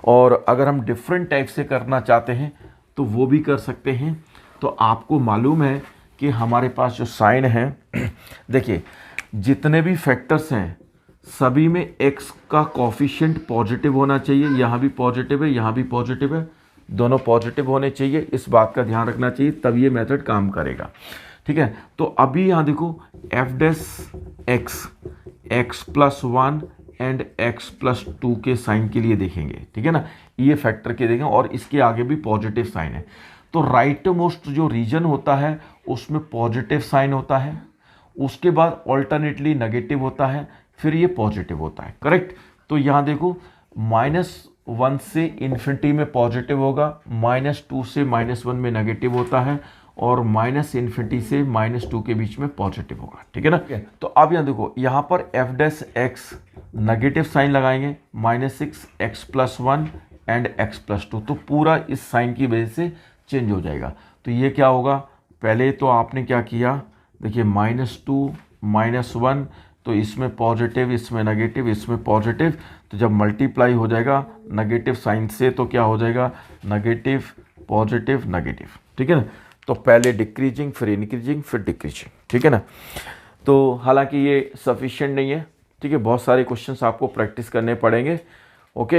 और अगर हम डिफरेंट टाइप से करना चाहते हैं तो वो भी कर सकते हैं। तो आपको मालूम है कि हमारे पास जो साइन है, देखिए जितने भी फैक्टर्स हैं सभी में x का कोफिशिएंट पॉजिटिव होना चाहिए, यहाँ भी पॉजिटिव है, यहाँ भी पॉजिटिव है, दोनों पॉजिटिव होने चाहिए, इस बात का ध्यान रखना चाहिए, तब ये मेथड काम करेगा, ठीक है। तो अभी यहाँ देखो, F dash x, x+1 and x+2 के साइन के लिए देखेंगे, ठीक है ना, ये फैक्टर के देखेंगे, और इसके आगे भी पॉजिटिव साइन है। तो राइट मोस्ट जो रीजन होता है उसमें पॉजिटिव साइन होता है, उसके बाद ऑल्टरनेटली नेगेटिव होता है, फिर ये पॉजिटिव होता है, करेक्ट। तो यहाँ देखो, -1 से इन्फिनिटी में पॉजिटिव होगा, -2 से -1 में नेगेटिव होता है, और -∞ से -2 के बीच में पॉजिटिव होगा, ठीक है ना। तो अब यहाँ देखो, यहाँ पर F dash X negative sign लगाएंगे, -6 x+1 एंड x+2, तो पूरा इस साइन की वजह से चेंज हो जाएगा। तो ये क्या होगा, पहले तो आपने क्या किया, देखिए -2 -1, तो इसमें पॉजिटिव, इसमें नेगेटिव, इसमें पॉजिटिव, तो जब मल्टीप्लाई हो जाएगा नेगेटिव साइन से तो क्या हो जाएगा, नेगेटिव पॉजिटिव नेगेटिव, ठीक है ना। तो पहले डिक्रीजिंग, फिर इंक्रीजिंग, फिर डिक्रीजिंग, ठीक है ना। तो हालांकि ये सफिशिएंट नहीं है, ठीक है, बहुत सारे क्वेश्चंस आपको प्रैक्टिस करने पड़ेंगे, ओके।